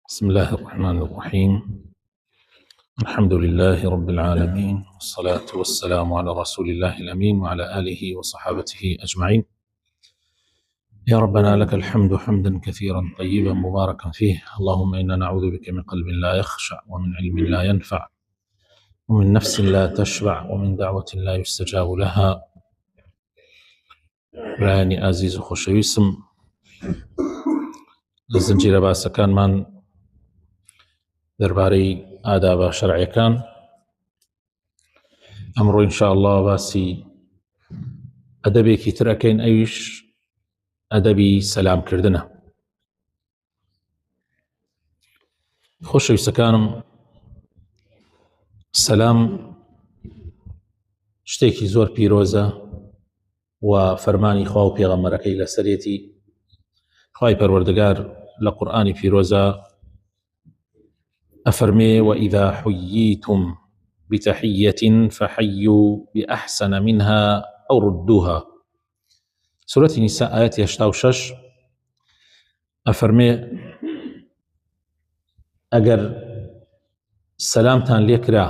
بسم الله الرحمن الرحيم. الحمد لله رب العالمين، والصلاة والسلام على رسول الله الأمين وعلى آله وصحابته أجمعين. يا ربنا لك الحمد حمدا كثيرا طيبا مباركا فيه. اللهم إنا نعوذ بك من قلب لا يخشع، ومن علم لا ينفع، ومن نفس لا تشبع، ومن دعوة لا يستجاب لها. برایانی ئازیز و خۆشەویستم، لە زنجیرە باسەکانمان دەربارەی ئادابە شەرعیەکان ئەمڕۆ ئینشاء الله باسی ئەدەبێکی تر ئەکەین، ئەویش ئەدەبی سەلامکردنە. خۆشەویستەکانم، سەلام شتێکی زۆر پیرۆزە و فەرمانی خوا و پێغەمبەرەکەی لەسەرێتی. خوای پەروەردگار لە قورئانی پیرۆزە ئەفەرمێ: وَإِذَا حُيِّيتُم بِتَحِيَّةٍ فَحَيُّوا بِأَحْسَنَ مِنْهَا أَوْ رُدُّوهَا. سورەتی نیسا ئاەتی 86 ئەفەرمێ ئەگەر سەلامتان لێکرا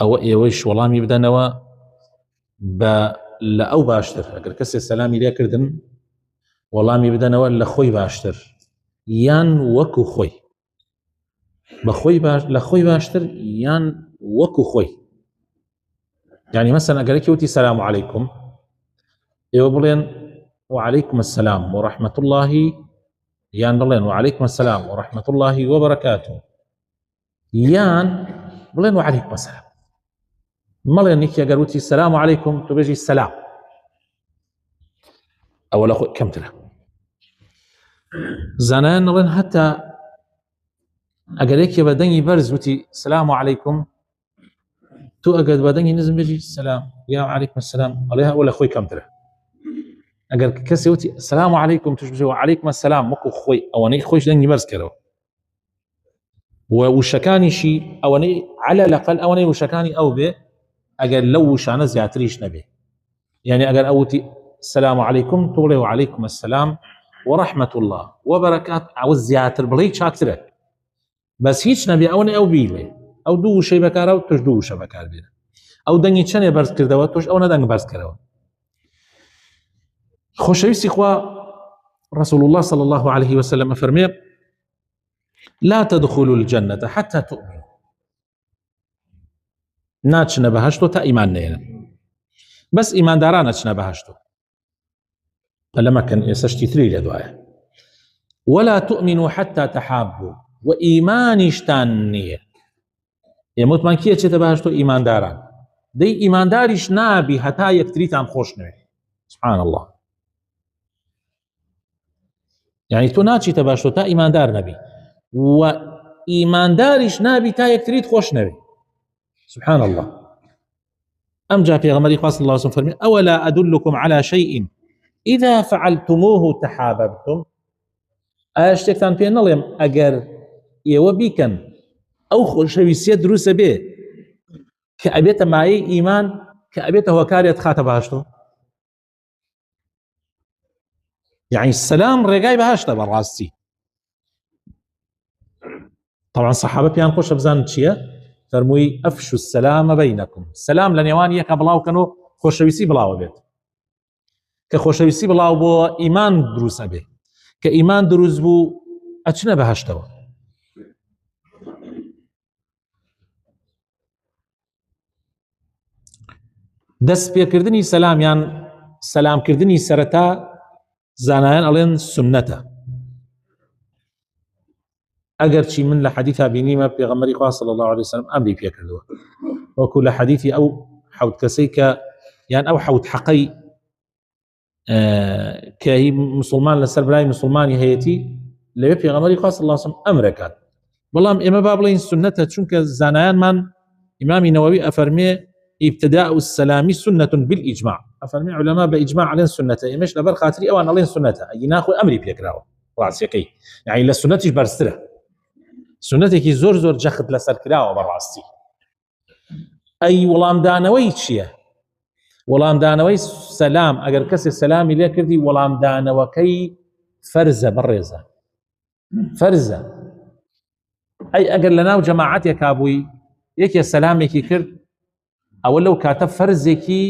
ئەوە ئێوەیش وەڵامی بدەنەوە لە ئەو باشتر. ئەگەر کەسێ سەلامی لێکردن وەڵامی بدەنەوە لە خۆی باشتر، یان وەکو خۆی، لە خۆی باشتر یان وەکو خۆی. یعنی مەسەن ئەگەرێکی وتی سەلام عەلەیکم، ئێوە بڵێن وعەلەیکم السەلام وەڕەحمەت اللهی، یان بڵێن وعەلەیکم السەلام وەڕەحمەت اللهی وەبەرەکاتوه، یان بڵێن وعەلەیکم السەلام. مەڵێن یەکی ئەگەر وتی سەلام عەلەیکم تۆ بێژی سەلام، ئەوە لە خۆی کەمترە. زانایان دەڵێن هەتا ئەگەر یەکێ بە دەنگی بەرز وتی سەلام عەلەیکم، تۆ ئەگەر بە دەنگی نزم بێژی سەلام یا عەلەیکم السەلام، ئەڵێ ئەوە لە خۆی کەمترە. ئەگەر کەسێ وتی سەلام عەلەیکم توش بژێ وعەلەیکم السەلام وەکو خۆی، ئەوەنەی خۆیش دەنگی بەرز کردەوە، و وشەکانیشی ئەوەنەی عەلە لەقەل ئەوەنەی وشەکانی ئەو بێ، ئەگەر لەو وشانە زیاتریش نەبێ. یعنی ئەگەر ئەو وتی سەلام عەلەیکم تۆ بڵێ وعەلەیکم السەلام وەڕەحمەت الله وەبەرەکات، ئەوە زیاتر بڵێ چاکترە، بەس هیچ نەبێ ئەوەنەی ئەو بیڵێ، ئەو دوو وشەی بەکارە و تۆش دوو وشە بەکار بێنە. ئەو دەنگی چەندێ بەرز کردەوە تۆش ئەو نەدەنگ بەرز کردەوە. خۆشەویستی خوا رسول الله صلى الله عليه وسلم فرمي: لا تدخلوا الجنة حتى تؤمنوا. ناچنە بەهەشتۆ تا ئیمان نێنن، بەس ئیمانداران ئەچنە بەهەشتۆ. لەمەکەن ئێستا تری لە دوایە. ولا تؤمنوا حتى تحابوا، و ئیمانیشتان نییە. ئێمە وتمان کێ چێتە بەهەشتۆ؟ ئیمانداران. دەی ئیمانداریش نابی هەتا یەکتریتان خۆش نوێ. سبحان الله. يعني تۆ ناچیتە باشتۆ تا ئیماندار نەبی، و ئیمانداریش نابی تا یەکتریت خۆش نەوێ. سبحان الله. ئەم جا پێغەمبەری خوا صلی الله علیه وسلم فەرمی: ئەوەلا ئەدلکم علی شەیء إذا فعلتموه تحاببتم. ئایا شتێکتان پێ نەڵێم ئەگەر ئێوە بیکەن ئەو خۆشەویستیە دروستە بێ کە ئەبێتە مایەی ئیمان، کە ئەبێتە هۆکارێت خاتە باشتۆ؟ يعني السلام ڕێگای بەهەشتە بەڕاستی. طبعا صحابە پیان خۆشە بزانن چییە؟ فەرمووی ئەفشوا السلام بەینەکم. سەلام لە نێوان یەکە بڵاوکەن و خۆشەویستی بڵاوە بێت، کە خۆشەویستی بڵاو بۆ ئیمان دروستە بێ، کە ئیمان دروست بوو ئەچنە بەهەشتەوە. دەست پێکردنی سەلام یان سەلامکردنی سەرەتا زانایان ئەڵێن سونەتە. ئەگەرچی من لە حەدیثا بینیمە پێغەمبەری خوا صلی الله عليه وسلم ئەمری پێ کردووە، وەکو لە حەدیثی ئەو حەوت کەسەی کە یان ئەو حەوت حەقەی کە هی مسلمان لەسەر برای مسلمانی هەیەتی، لەوێ پێغەمبەری خوا صلی الله عليه وسلم ئەمرەکات. بەڵام ئێمە با بڵێین سونەتە، چونکە زانایانمان ئیمامی نەوەوی ئەفەرمێ ابتداء السلام سنة بالإجماع. أفرمي علماء بإجماع علين سنة، إمش لبر خاطري أوان علين سنة، أي ناخو أمري بيكراو راسيقي، يعني لسنتش برستره، سنتك زور زور جخت لسر كراو براستي. أي ولام دانوي تشيه، ولام دانوي سلام، أجر كسر سلامي ليه كردي ولام دانوكي فرزة برزة، فەرزە. ئەی ئەگەر لەناو جەماعەتێکا بووی یەکێ سەلامێکی کرد ئەوە لەو کاتە فەرزێکی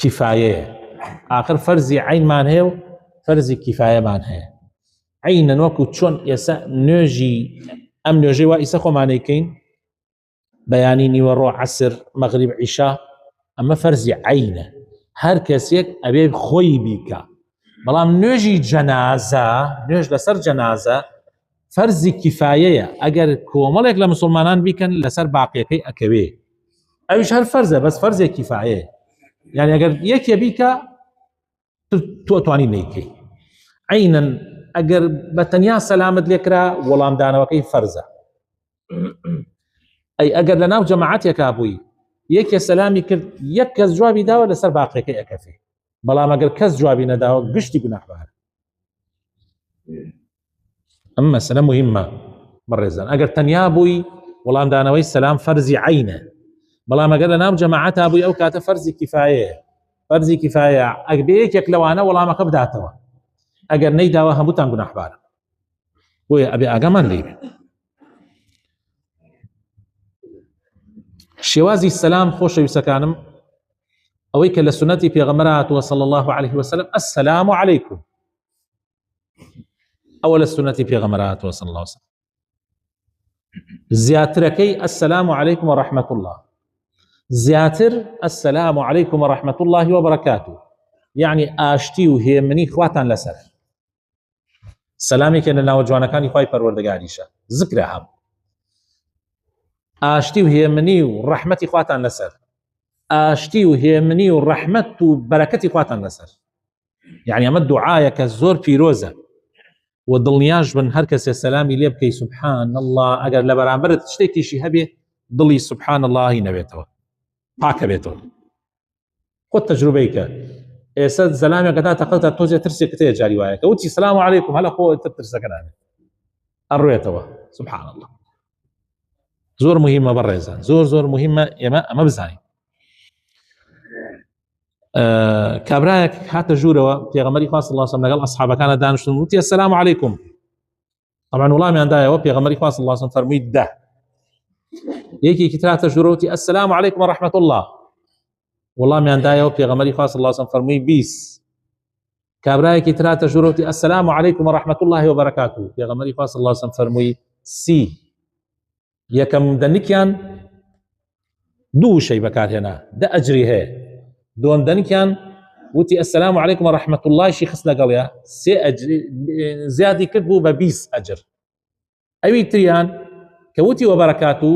کیفایەیە. ئاخر فەرزی عینمان هەیە و فەرزی کیفایەمان هەیە. عینەن وەکو چۆن ئێستا نوێژی ئەم نوێژەی وا ئیسە خۆمانەکەین بەیانی نیوەڕۆ عەسر مەغریب عیشا ئەمە فەرزی عینە هەر کەسێک ئەبێ خۆی بیکە. بەڵام نوێژی جەنازە نوێژ لەسەر جەنازە فەرزی کیفایەیە ئەگەر کۆمەڵێک لە مسلمانان بیکەن لەسەر باقیەکەی ئەکەوێ ئەویش هەر فەرزە بەس فەرزێک کیفایەیە یعنی ئەگەر یەکێ بیکە تۆ توانی نەیکەی. عینەن ئەگەر بە تەنیا سەلامت لێکرا وەڵامدانەوەکەی فەرزە. ئەی ئەگەر لە ناو جەماعەتێکا بووی یەکێ سەلامی کرد یەک کەس جوابی داوە لەسەر باقیەکەی ئەکەفێ. بەڵام ئەگەر کەس جوابی نەداوە گشتی گوناحبارە. ئەم مەسەلە موهیمە بەڕێزان. ئەگەر تەنیا بووی وەڵامدانەوەی سەلام فەرزی عینە بەڵام ئەگەر لە ناو جەماعەتا بووی ئەو کاتە فەرزی کیفایەیە. فەرزی کیفایە ئەگەر یەکێک لەوانە وەڵامەکە بداتەوە ئەگەر نەیداوە هەمووتان گوناحبارە. بۆیە ئەبێ ئاگامان لێ بێ. شێوازی سەلام خۆشەویستەکانم ئەوەی کە لە سنەتی پێغەمبەر هاتووە صلی الله عليه وسلم السلام عليكم ئەوە لە سنەتی پێغەمبەر هاتووە صلی الله عليه وسلم. زیاترەکەی السلام عليكم ورحمة الله زیاتر السلام عليكم ورحمة الله وبركاته يعني ئاشتی و هێمنی خواتان لەسەر. سەلامێکە لە ناوە جوانەکانی خوای پەروەردگاریشە ذکرە هەم ئاشتی و هێمنی و ڕەحمەتی خواتان لەسەر. ئاشتی و هێمنی و ڕەحمەت و بەرەکەتی خواتان لەسەر. یعنی ئەمە دوعایەکە زۆر پیرۆزە و دڵنیاش بن هەر کەسێ سەلامی لێ بکەی سبحان الله ئەگەر لە بەرامبرت شتێکیشی هەبێ دڵی سبحان اللهی نەبێتەوە پاکە بێتەوە. خۆت تەجروبەی کە ئێستا سەلامێکەدا تەقەتە تۆزێ ترسێکت هەیە جاری وایەکە وتی سلام علیکم هەڵە خۆ ترسەکە نابێت ئەڕوێتەوە سبحان الله. زۆر مهمە بەڕێزان زۆر مهمە ئێمە ئەمە بزانین. کابرایەک هاتە ژوورەوە پێغەمبەری خوا صلی الله علیه و سلم لەگەڵ ئەصحابەکانە دانیشتن وتی السلام علیکم. طبعا وڵامیان دایەوە پێغەمبەری خوا صلی الله علیه و سلم فەرمووی دە. یەکێکی تر هاتە ژوورەوە وتی السلام علیکم ورحمة الله وڵامیان دایەوە پێغەمبەری خوا صلی الله علیه و سلم فەرمووی 20. کابرایەکی تر هاتە ژوورەوە وتی السلام علیکم ورحمة الله وبركاته پێغەمبەری خوا صلی الله علیه و سلم فەرمووی 30. یەکەم دەنیکیان دوو شەی بەکارهێنا دە ئەجری هەیە. دووەم دەنیکیان وتی السلام علیکم ورحمة الله شی خست لەگەڵیا 3 ئەجری زیادی کرد بوو بە 20 ئەجر. ئەوی تریان کە وتی وبركاته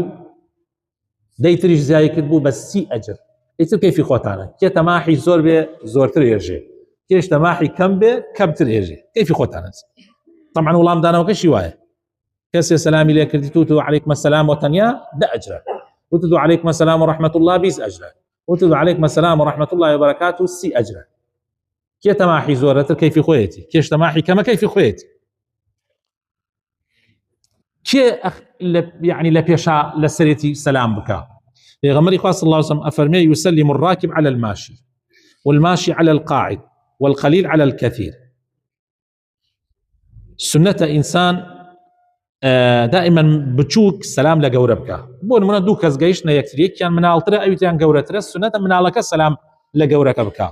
دەیتریش زیادی کرد بوو بە 30 ئەجر. ئیتر کەیفی خۆتانە کێ تەماحی زۆر بێ زۆرتر هێژێ کێش تەماحی کەم بێ کەمتر هێژێ کەیفی خۆتانە. طبعا وەڵامدانەوەکەشی وایە کەسێ سەلامی لێ کردی تو علیکم السلام وتەنیا 10 ئەجرە وتدو علیکم السلام ورحمة الله 20 ئەجرە وتدو علیکم السلام ورحمة الله وبركاته 30 ئەجرە. کێ تەماحی زۆرەتر کەیفی خۆیەتی کێش تەماحی کەمە کەیفی خۆیەتی. کێ يعني لە پێشا لە سەرێتی سەلام بکە. پێغەمبەری خوا صلی الله علیه و سلم ئەفەرمێ يسلم الراكب على الماشي والماشي على القاعد والقليل على الكثير. سنة إنسان دائما بچووک سلام لە گەورە بکە. بۆ نمونە دوو کەس گەیشتنە یەکتر یەکیان مناڵترە ئەویتیان گەورەترە سنەتە مناڵەکە سلام لە گەورەکە بکە.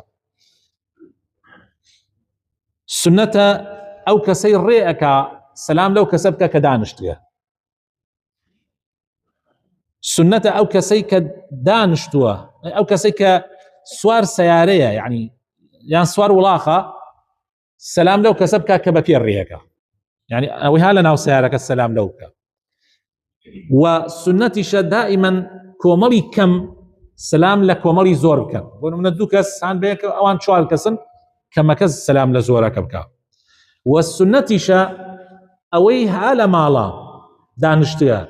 سنەتە ئەو کەسەی ڕێ ئەکا سلام لەو کەسە بکە کە دانیشتووە. سنەتە ئەو کەسەی کە دانیشتووە ئەو کەسەی کە سوار سیارەیە یعنی یان سوار وڵاخە سلام لەو کەسە بکە کە بە پێ ڕێەکە يعني ئەوەی ها لە ناو سیارەکە سلام لەو بکە. و سنەتیشە دائما کۆمەڵی کەم سلام لە کۆمەڵی زۆر بکەن. بۆ نمونە دوو کەس هان بەیەک ئەوان 4 کەسن کەمەکە سلام لە زۆرەکە بکە. و سنەتیشە ئەوەی ها لە ماڵە دانیشتووە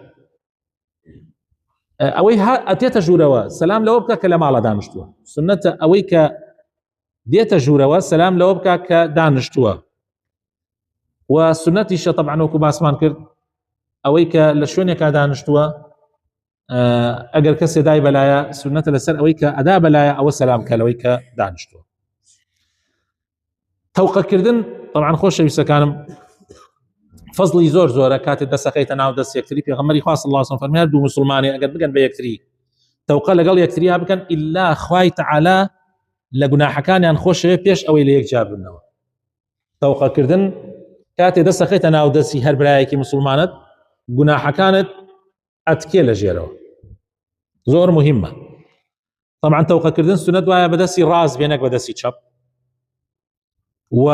ئەوەی ئەتێتە ژوورەوە سلام لەوە بکە کە لە ماڵە دانیشتووە. سنەتە ئەوەی کە دێتە ژوورەوە سلام لەوە بکە کە دانیشتووە. و سنەتیشە طبعا وەکو باسمان کرد ئەوەی کە لە شوێنێکا دانیشتووە ئەگەر کەسێ دای بەلایە سنەتە لەسەر ئەوەی کە ئەدا بەلایە ئەوە سلام کە لەوەی کە دانیشتووە. تەوقەکردن طبعا خۆشەویستەکانم فەزڵی زۆرە کاتێک دەسەخەیتە ناو دەست یەکتری. پێغەمبەری خوا صلی الله علیه و سلم فەرمیان دوو مسلمانی ئەگەر بگەن بە یەکتری تەوقە لەگەڵ یەکتریا بکەن ئیلا خوای تەعالا لە گوناحەکانیان خۆشەوێ پێش ئەوەی لە یەکجار بنەوە. تەوقەکردن کاتێ دەسەخەیتە ناو دەستی هەر برایەکی مسلمانت گوناحەکانت ئەتکێ لە ژێرەوە. زۆر مهمە. طبعا تەوقەکردن سنەت وایە بەدەستی ڕاست بێنێک بەدەستی چەپ و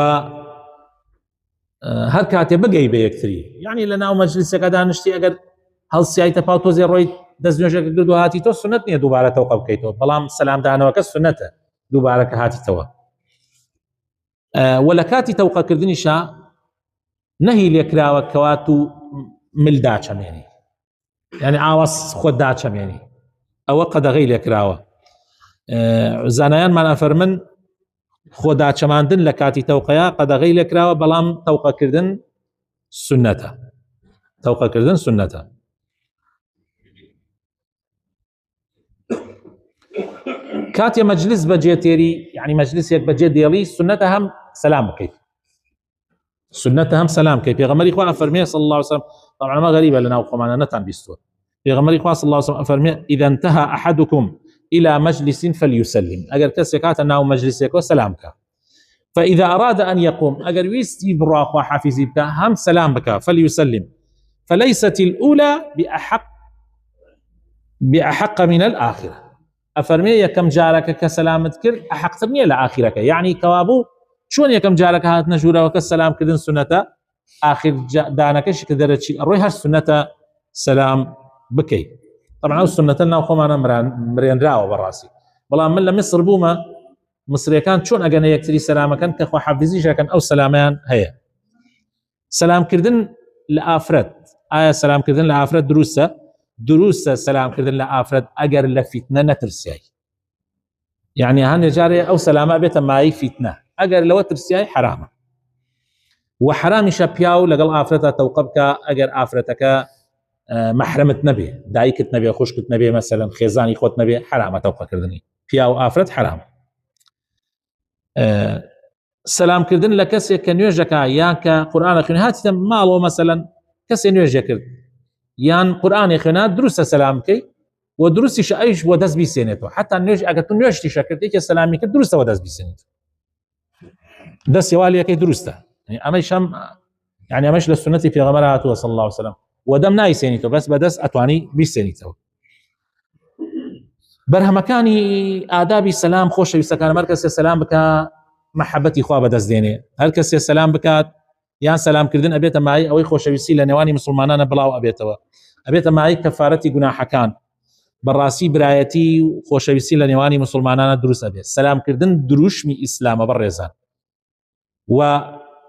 هەر کاتێ بگەی بە یەکتری، یعنی لە ناو مەجلیسەکە دانیشتی ئەگەر هەڵسیایتە پاو تۆزێ ڕۆی دەست نوێژەکە کرد و هاتی تۆ سنەت نییە دووبارە تەوقە بکەیتەوە، بەڵام سەلامدانەوەکە سنەتە دووبارەکە هاتیتەوە. و لە کاتی تەوقەکردنیشا نەهی لێکراوە کەوات و مل داچەمێنی، یعنی ئاواز خۆت داچەمێنی، ئەوە قەدەغەی لێکراوە. زانایانمان ئەفەرمن خۆ داچەماندن لە کاتی تەوقەیە قەدەغەی لێکراوە، بەڵام تەوقەکردن سنەتە. تەوقەکردن سنەتە. کاتێ مەجلیس بەجێ تێری، یعنی مەجلیسێک بەجێ دێڵی سنەتە هەم سەلام بکەیت، سنەتە هەم سەلام بکەیت. پێغەمبەری خوا ئەفەرمێ صلی الله علیه وسلم، طبعا ما غەریبە لە ناو خۆمانە نەتان بیستووە، پێغەمبەری خوا صلی الله علیه وسلم ئەفەرمێ إذا انتهى أحدكم إلى مجلس فليسلم، ئەگەر کەسێک هاتە ناو مەجلیسێکەوە سەلام بکە. فإذا أراد أن يقوم، ئەگەر ویستی بڕوا خوا حافیزی بکە هەم سەلام بکە، فليسلم فليست الأولى بأحق من الآخرة. ئەفەرمێ یەکەم جارەکە کە سەلامت کرد ئەحەقتر نییە لە ئاخیرەکە، یعنی کەوابوو چۆن یەکەم جارەکە هاتنە ژوورەوەکە سەلامکردن سنەتە، ئاخر دانەکەشی کە دەرەچی ئەڕۆی هەر سنەتە سەلام بکەیت. طبعا ئەو سنەتە ناو خۆمانە مرێنراوە بەڕاستی، بەڵام من لە میسر بوومە، مسریەکان چۆن ئەگەنە یەکتری سەلامەکەن کە خوا حافیزیشەکەن ئەو سەلامەیان هەیە. سەلامکردن لە ئافرەت، ئایا سەلامکردن لە ئافرەت دروستە؟ دروستە سەلامکردن لە ئافرەت ئەگەر لە فیتنە نەترسیای، یعنی هەندێک جارێ ئەو سەلامە بێتە مای فیتنە، ئەگەر لەوە ترسیای حرامە. و حرامیشە پیاو لەگەڵ ئافرەتە تەوقە بکە ئەگەر ئافرەتەکە مەحرەمت نەبێ، دایکت نەبێ، خوشکت نەبێ، مەسەلەن خێزانی خۆت نەبێ، حرامە تەوقەکردنی پیاو ئافرەت حرامە. سەلامکردن لە کەسێک کە نوێژەکە یان کە قورئانە خوێن هاتیتە ماڵەوە، مەسەلەن کەسێ نوێژە کرد یان قورئانی خوێنا، دروستە سەلام بکەی و دروستیشە ئەیش بۆ دەست بیسێنێتەوە، حتا نوێژ ئەگەر تو نوێژتیشە کرد یەکێ سەلامی کرد دروستەوە دەست بیسێنێت، دەستی والیەکەی دروستە. ئەمەش هەم یعنی ئەمەش لە سنەتی پێغەمبەر هاتووە صلی الله علیه وسلم، و دەم نایسێنیتەوە بەس بەدەست ئەتوانی بیسێنیتەوە. بەرهەمەکانی ئادابی سەلام خۆشەویستەکان، هەر کەسێ سەلام بکە مەحەبەتی خوا بەدەست دێنێ، هەر کەسێ سەلام بکات یان سەلامکردن ئەبێتە مای ئەوەی خۆشەویستی لە نێوانی مسلمانانە بڵاو ئەبێتەوە، ئەبێتە مای کەفارەتی گوناحەکان، بەڕاستی برایەتی و خۆشەویستی لە نێوانی مسلمانانە دروست ئەبێت. سەلامکردن دروشمی ئیسلامە بەڕێزان، و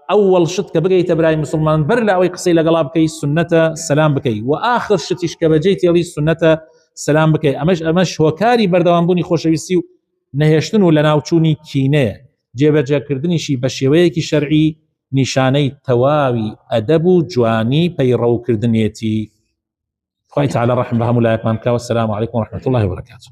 ئەوەڵ شت کە بگەیتە برای مسلمان بەر لە ئەوەی قسەی لەگەڵا بکەی سنەتە سەلام بکەی، و ئاخر شتیش کە بەجێی تێڵی سنەتە سەلام بکەی. ئەمەش هۆکاری بەردەوامبوونی خۆشەویستی و نەهێشتن و لە ناوچوونی کینەیە. جێبەجێکردنیشی بە شێوەیەکی شەرعی نیشانەی تەواوی ئەدەب و جوانی پەیڕەوکردنێتی. خوای تعالی ڕەحم بە هەموو لایەکمان بکە. والسلام علیکم ورحمة الله وبركاته.